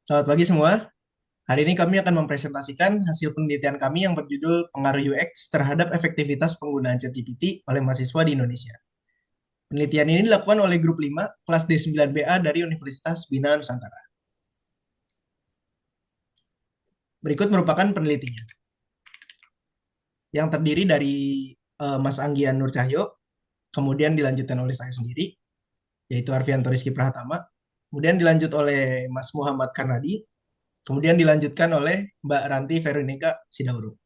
Selamat pagi semua. Hari ini kami akan mempresentasikan hasil penelitian kami yang berjudul Pengaruh UX terhadap Efektivitas Penggunaan ChatGPT oleh Mahasiswa di Indonesia. Penelitian ini dilakukan oleh Grup 5, kelas D9BA dari Universitas Bina Nusantara. Berikut merupakan penelitinya, yang terdiri dari Mas Anggian Nur Cahyo, kemudian dilanjutkan oleh saya sendiri, yaitu Arfianto Rizky Prahatama, kemudian dilanjut oleh Mas Muhammad Karnadi, kemudian dilanjutkan oleh Mbak Ranti Veronica Sidauro.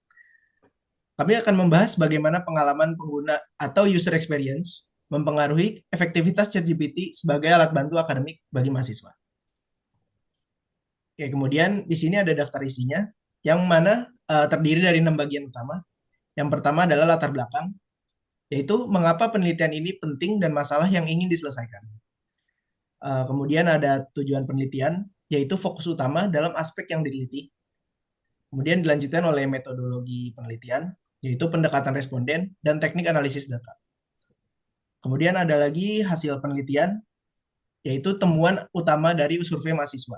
Kami akan membahas bagaimana pengalaman pengguna atau user experience mempengaruhi efektivitas ChatGPT sebagai alat bantu akademik bagi mahasiswa. Oke, kemudian di sini ada daftar isinya, yang mana terdiri dari 6 bagian utama. Yang pertama adalah latar belakang, yaitu mengapa penelitian ini penting dan masalah yang ingin diselesaikan. Kemudian ada tujuan penelitian, yaitu fokus utama dalam aspek yang diteliti. Kemudian dilanjutkan oleh metodologi penelitian, yaitu pendekatan responden dan teknik analisis data. Kemudian ada lagi hasil penelitian, yaitu temuan utama dari survei mahasiswa.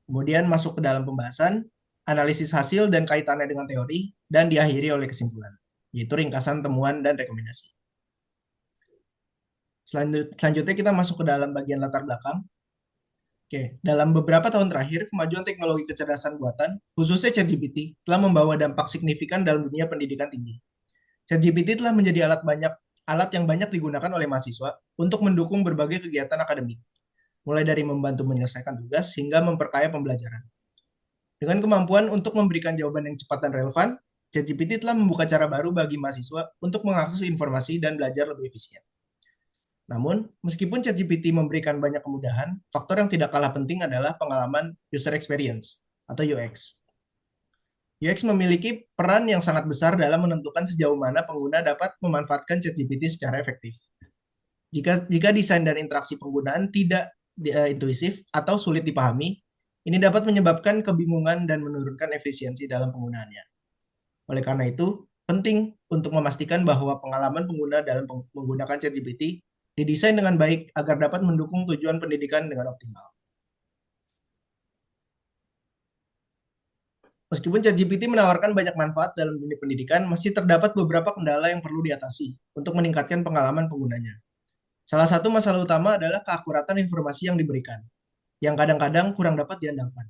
Kemudian masuk ke dalam pembahasan, analisis hasil dan kaitannya dengan teori, dan diakhiri oleh kesimpulan, yaitu ringkasan temuan dan rekomendasi. Selanjutnya kita masuk ke dalam bagian latar belakang. Oke, dalam beberapa tahun terakhir, kemajuan teknologi kecerdasan buatan, khususnya ChatGPT, telah membawa dampak signifikan dalam dunia pendidikan tinggi. ChatGPT telah menjadi alat yang banyak digunakan oleh mahasiswa untuk mendukung berbagai kegiatan akademik, mulai dari membantu menyelesaikan tugas hingga memperkaya pembelajaran. Dengan kemampuan untuk memberikan jawaban yang cepat dan relevan, ChatGPT telah membuka cara baru bagi mahasiswa untuk mengakses informasi dan belajar lebih efisien. Namun, meskipun ChatGPT memberikan banyak kemudahan, faktor yang tidak kalah penting adalah pengalaman user experience atau UX. UX memiliki peran yang sangat besar dalam menentukan sejauh mana pengguna dapat memanfaatkan ChatGPT secara efektif. Jika desain dan interaksi penggunaan tidak intuisif atau sulit dipahami, ini dapat menyebabkan kebingungan dan menurunkan efisiensi dalam penggunaannya. Oleh karena itu, penting untuk memastikan bahwa pengalaman pengguna dalam menggunakan ChatGPT didesain dengan baik agar dapat mendukung tujuan pendidikan dengan optimal. Meskipun ChatGPT menawarkan banyak manfaat dalam dunia pendidikan, masih terdapat beberapa kendala yang perlu diatasi untuk meningkatkan pengalaman penggunanya. Salah satu masalah utama adalah keakuratan informasi yang diberikan, yang kadang-kadang kurang dapat diandalkan.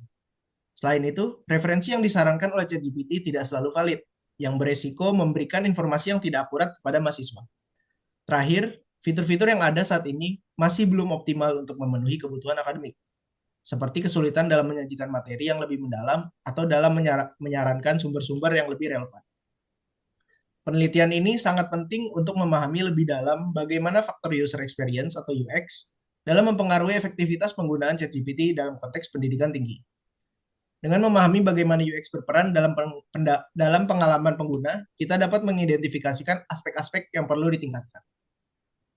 Selain itu, referensi yang disarankan oleh ChatGPT tidak selalu valid, yang beresiko memberikan informasi yang tidak akurat kepada mahasiswa. Terakhir, fitur-fitur yang ada saat ini masih belum optimal untuk memenuhi kebutuhan akademik, seperti kesulitan dalam menyajikan materi yang lebih mendalam atau dalam menyarankan sumber-sumber yang lebih relevan. Penelitian ini sangat penting untuk memahami lebih dalam bagaimana faktor user experience atau UX dalam mempengaruhi efektivitas penggunaan ChatGPT dalam konteks pendidikan tinggi. Dengan memahami bagaimana UX berperan dalam pengalaman pengguna, kita dapat mengidentifikasikan aspek-aspek yang perlu ditingkatkan.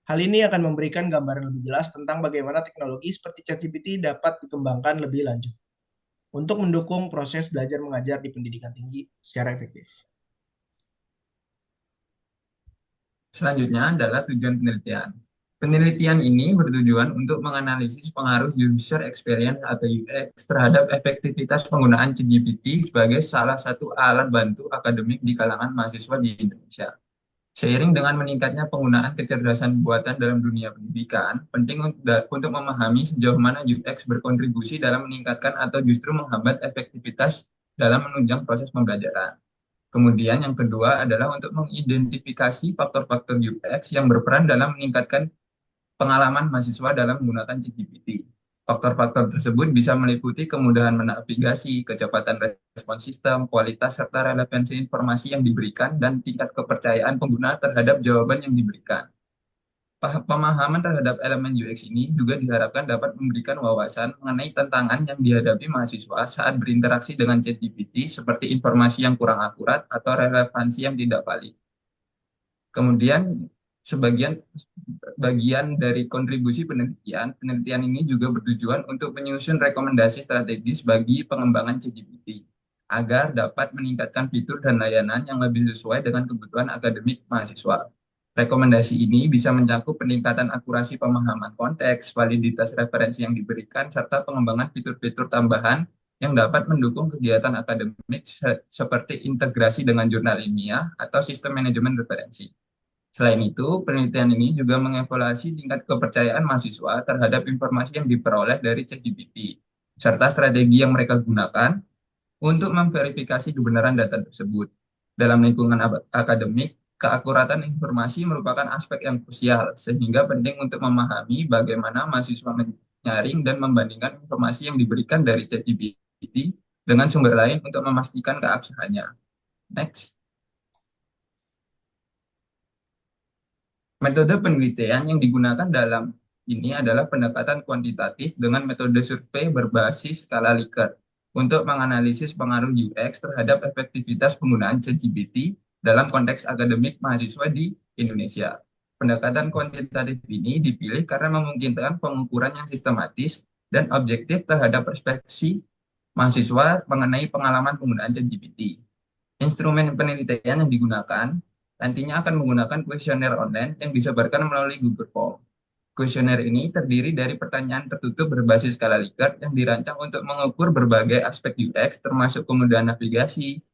Hal ini akan memberikan gambaran lebih jelas tentang bagaimana teknologi seperti ChatGPT dapat dikembangkan lebih lanjut untuk mendukung proses belajar mengajar di pendidikan tinggi secara efektif. Selanjutnya adalah tujuan penelitian. Penelitian ini bertujuan untuk menganalisis pengaruh user experience atau UX terhadap efektivitas penggunaan ChatGPT sebagai salah satu alat bantu akademik di kalangan mahasiswa di Indonesia. Seiring dengan meningkatnya penggunaan kecerdasan buatan dalam dunia pendidikan, penting untuk memahami sejauh mana UX berkontribusi dalam meningkatkan atau justru menghambat efektivitas dalam menunjang proses pembelajaran. Kemudian yang kedua adalah untuk mengidentifikasi faktor-faktor UX yang berperan dalam meningkatkan pengalaman mahasiswa dalam menggunakan ChatGPT. Faktor-faktor tersebut bisa meliputi kemudahan menavigasi, kecepatan respon sistem, kualitas serta relevansi informasi yang diberikan, dan tingkat kepercayaan pengguna terhadap jawaban yang diberikan. Pemahaman terhadap elemen UX ini juga diharapkan dapat memberikan wawasan mengenai tantangan yang dihadapi mahasiswa saat berinteraksi dengan ChatGPT seperti informasi yang kurang akurat atau relevansi yang tidak valid. Kemudian sebagian bagian dari kontribusi penelitian, penelitian ini juga bertujuan untuk menyusun rekomendasi strategis bagi pengembangan ChatGPT agar dapat meningkatkan fitur dan layanan yang lebih sesuai dengan kebutuhan akademik mahasiswa. Rekomendasi ini bisa mencakup peningkatan akurasi pemahaman konteks, validitas referensi yang diberikan, serta pengembangan fitur-fitur tambahan yang dapat mendukung kegiatan akademik seperti integrasi dengan jurnal ilmiah atau sistem manajemen referensi. Selain itu, penelitian ini juga mengevaluasi tingkat kepercayaan mahasiswa terhadap informasi yang diperoleh dari ChatGPT, serta strategi yang mereka gunakan untuk memverifikasi kebenaran data tersebut. Dalam lingkungan akademik, keakuratan informasi merupakan aspek yang krusial, sehingga penting untuk memahami bagaimana mahasiswa menyaring dan membandingkan informasi yang diberikan dari ChatGPT dengan sumber lain untuk memastikan keabsahannya. Next. Metode penelitian yang digunakan dalam ini adalah pendekatan kuantitatif dengan metode survei berbasis skala Likert untuk menganalisis pengaruh UX terhadap efektivitas penggunaan ChatGPT dalam konteks akademik mahasiswa di Indonesia. Pendekatan kuantitatif ini dipilih karena memungkinkan pengukuran yang sistematis dan objektif terhadap perspektif mahasiswa mengenai pengalaman penggunaan ChatGPT. Instrumen penelitian yang digunakan nantinya akan menggunakan kuesioner online yang disebarkan melalui Google Form. Kuesioner ini terdiri dari pertanyaan tertutup berbasis skala Likert yang dirancang untuk mengukur berbagai aspek UX termasuk kemudahan navigasi,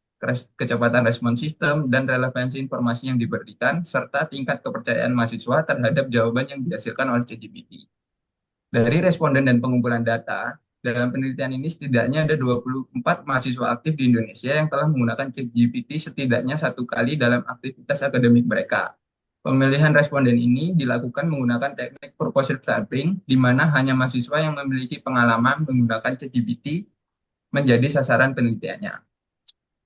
kecepatan respon sistem, dan relevansi informasi yang diberikan, serta tingkat kepercayaan mahasiswa terhadap jawaban yang dihasilkan oleh ChatGPT. Dari responden dan pengumpulan data, dalam penelitian ini setidaknya ada 24 mahasiswa aktif di Indonesia yang telah menggunakan ChatGPT setidaknya satu kali dalam aktivitas akademik mereka. Pemilihan responden ini dilakukan menggunakan teknik proposal sampling, di mana hanya mahasiswa yang memiliki pengalaman menggunakan ChatGPT menjadi sasaran penelitiannya.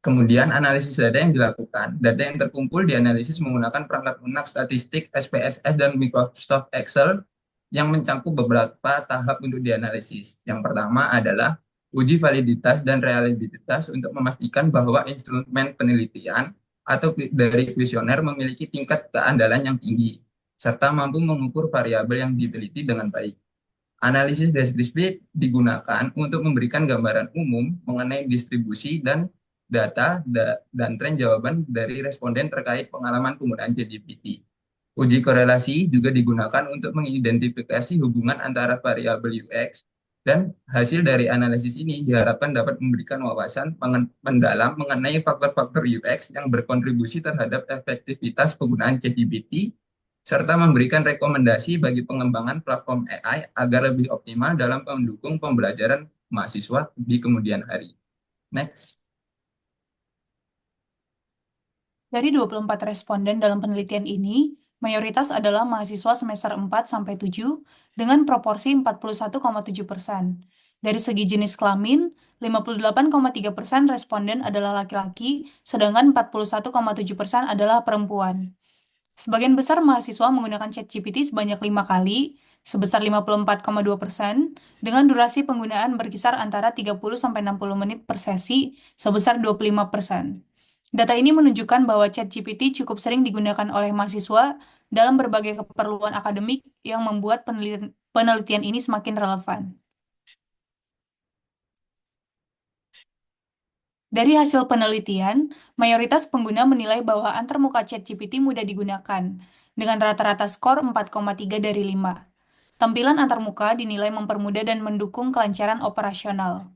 Kemudian analisis data yang dilakukan, data yang terkumpul dianalisis menggunakan perangkat lunak statistik, SPSS, dan Microsoft Excel yang mencakup beberapa tahap untuk dianalisis. Yang pertama adalah uji validitas dan reliabilitas untuk memastikan bahwa instrumen penelitian atau dari kuesioner memiliki tingkat keandalan yang tinggi, serta mampu mengukur variabel yang diteliti dengan baik. Analisis deskripsi digunakan untuk memberikan gambaran umum mengenai distribusi dan data dan tren jawaban dari responden terkait pengalaman penggunaan ChatGPT. Uji korelasi juga digunakan untuk mengidentifikasi hubungan antara variabel UX dan hasil dari analisis ini diharapkan dapat memberikan wawasan mendalam mengenai faktor-faktor UX yang berkontribusi terhadap efektivitas penggunaan ChatGPT serta memberikan rekomendasi bagi pengembangan platform AI agar lebih optimal dalam mendukung pembelajaran mahasiswa di kemudian hari. Next. Dari 24 responden dalam penelitian ini, mayoritas adalah mahasiswa semester 4 sampai 7 dengan proporsi 41,7%. Dari segi jenis kelamin, 58,3% responden adalah laki-laki, sedangkan 41,7% adalah perempuan. Sebagian besar mahasiswa menggunakan ChatGPT sebanyak 5 kali, sebesar 54,2%, dengan durasi penggunaan berkisar antara 30-60 menit per sesi, sebesar 25%. Data ini menunjukkan bahwa ChatGPT cukup sering digunakan oleh mahasiswa dalam berbagai keperluan akademik yang membuat penelitian ini semakin relevan. Dari hasil penelitian, mayoritas pengguna menilai bahwa antarmuka ChatGPT mudah digunakan, dengan rata-rata skor 4,3 dari 5. Tampilan antarmuka dinilai mempermudah dan mendukung kelancaran operasional.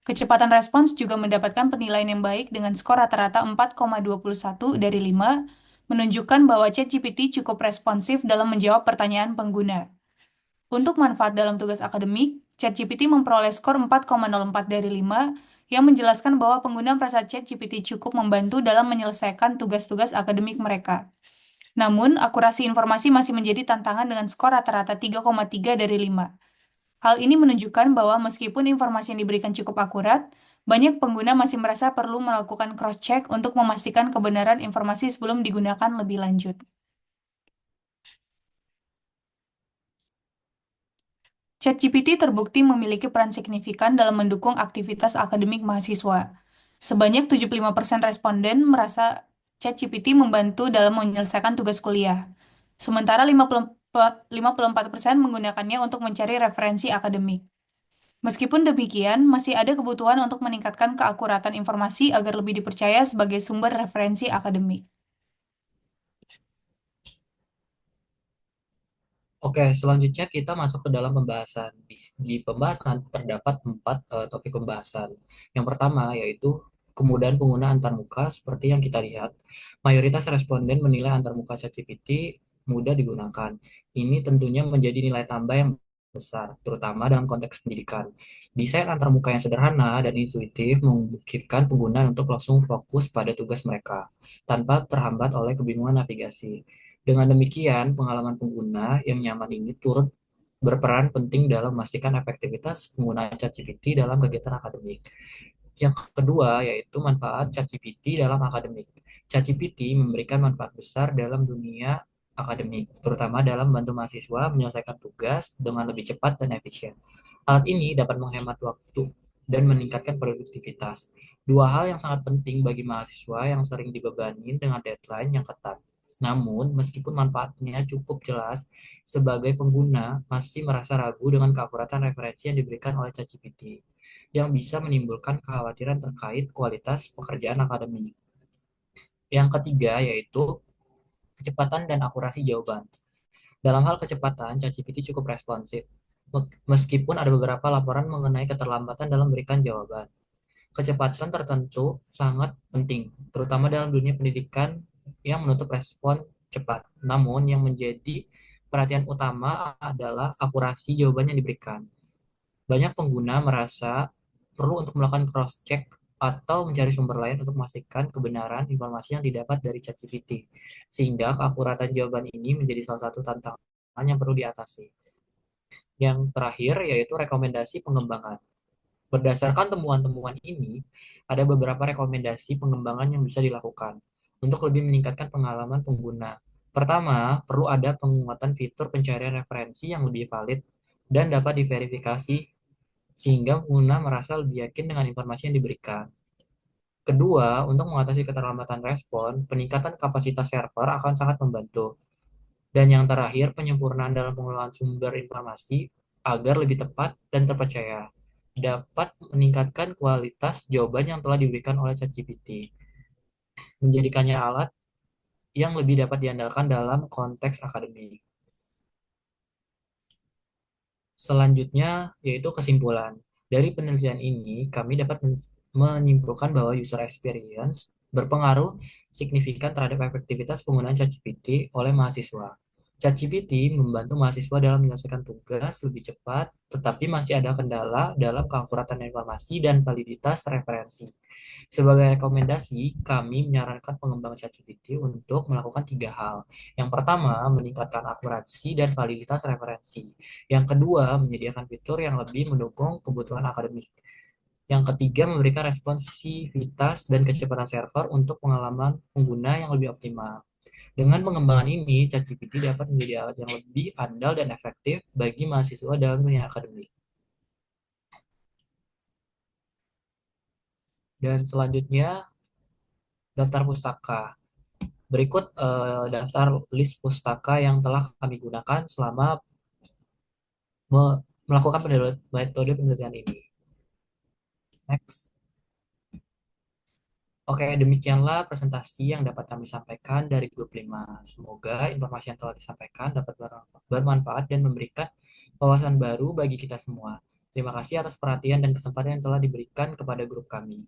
Kecepatan respons juga mendapatkan penilaian yang baik dengan skor rata-rata 4,21 dari 5, menunjukkan bahwa ChatGPT cukup responsif dalam menjawab pertanyaan pengguna. Untuk manfaat dalam tugas akademik, ChatGPT memperoleh skor 4,04 dari 5, yang menjelaskan bahwa pengguna merasa ChatGPT cukup membantu dalam menyelesaikan tugas-tugas akademik mereka. Namun, akurasi informasi masih menjadi tantangan dengan skor rata-rata 3,3 dari 5. Hal ini menunjukkan bahwa meskipun informasi yang diberikan cukup akurat, banyak pengguna masih merasa perlu melakukan cross-check untuk memastikan kebenaran informasi sebelum digunakan lebih lanjut. ChatGPT terbukti memiliki peran signifikan dalam mendukung aktivitas akademik mahasiswa. Sebanyak 75% responden merasa ChatGPT membantu dalam menyelesaikan tugas kuliah. Sementara 54% menggunakannya untuk mencari referensi akademik. Meskipun demikian, masih ada kebutuhan untuk meningkatkan keakuratan informasi agar lebih dipercaya sebagai sumber referensi akademik. Oke, selanjutnya kita masuk ke dalam pembahasan. Di pembahasan terdapat empat topik pembahasan. Yang pertama yaitu kemudahan pengguna antarmuka seperti yang kita lihat. Mayoritas responden menilai antarmuka ChatGPT mudah digunakan. Ini tentunya menjadi nilai tambah yang besar, terutama dalam konteks pendidikan. Desain antarmuka yang sederhana dan intuitif memungkinkan pengguna untuk langsung fokus pada tugas mereka, tanpa terhambat oleh kebingungan navigasi. Dengan demikian, pengalaman pengguna yang nyaman ini turut berperan penting dalam memastikan efektivitas penggunaan ChatGPT dalam kegiatan akademik. Yang kedua yaitu manfaat ChatGPT dalam akademik. ChatGPT memberikan manfaat besar dalam dunia akademik, terutama dalam membantu mahasiswa menyelesaikan tugas dengan lebih cepat dan efisien. Alat ini dapat menghemat waktu dan meningkatkan produktivitas. Dua hal yang sangat penting bagi mahasiswa yang sering dibebani dengan deadline yang ketat. Namun, meskipun manfaatnya cukup jelas, sebagai pengguna masih merasa ragu dengan keakuratan referensi yang diberikan oleh ChatGPT, yang bisa menimbulkan kekhawatiran terkait kualitas pekerjaan akademik. Yang ketiga yaitu kecepatan dan akurasi jawaban. Dalam hal kecepatan, ChatGPT cukup responsif, meskipun ada beberapa laporan mengenai keterlambatan dalam memberikan jawaban. Kecepatan tertentu sangat penting, terutama dalam dunia pendidikan yang menuntut respon cepat. Namun, yang menjadi perhatian utama adalah akurasi jawaban yang diberikan. Banyak pengguna merasa perlu untuk melakukan cross-check atau mencari sumber lain untuk memastikan kebenaran informasi yang didapat dari ChatGPT, sehingga keakuratan jawaban ini menjadi salah satu tantangan yang perlu diatasi. Yang terakhir yaitu rekomendasi pengembangan. Berdasarkan temuan-temuan ini, ada beberapa rekomendasi pengembangan yang bisa dilakukan untuk lebih meningkatkan pengalaman pengguna. Pertama, perlu ada penguatan fitur pencarian referensi yang lebih valid dan dapat diverifikasi sehingga pengguna merasa lebih yakin dengan informasi yang diberikan. Kedua, untuk mengatasi keterlambatan respon, peningkatan kapasitas server akan sangat membantu. Dan yang terakhir, penyempurnaan dalam pengelolaan sumber informasi agar lebih tepat dan terpercaya dapat meningkatkan kualitas jawaban yang telah diberikan oleh ChatGPT, menjadikannya alat yang lebih dapat diandalkan dalam konteks akademik. Selanjutnya yaitu kesimpulan. Dari penelitian ini, kami dapat menyimpulkan bahwa user experience berpengaruh signifikan terhadap efektivitas penggunaan ChatGPT oleh mahasiswa. ChatGPT membantu mahasiswa dalam menyelesaikan tugas lebih cepat, tetapi masih ada kendala dalam keakuratan informasi dan validitas referensi. Sebagai rekomendasi, kami menyarankan pengembang ChatGPT untuk melakukan tiga hal. Yang pertama, meningkatkan akurasi dan validitas referensi. Yang kedua, menyediakan fitur yang lebih mendukung kebutuhan akademik. Yang ketiga, memberikan responsivitas dan kecepatan server untuk pengalaman pengguna yang lebih optimal. Dengan pengembangan ini, ChatGPT dapat menjadi alat yang lebih andal dan efektif bagi mahasiswa dalam dunia akademik. Dan selanjutnya, daftar pustaka. Berikut daftar list pustaka yang telah kami gunakan selama melakukan metode penelitian ini. Next. Oke, demikianlah presentasi yang dapat kami sampaikan dari grup 5. Semoga informasi yang telah disampaikan dapat bermanfaat dan memberikan wawasan baru bagi kita semua. Terima kasih atas perhatian dan kesempatan yang telah diberikan kepada grup kami.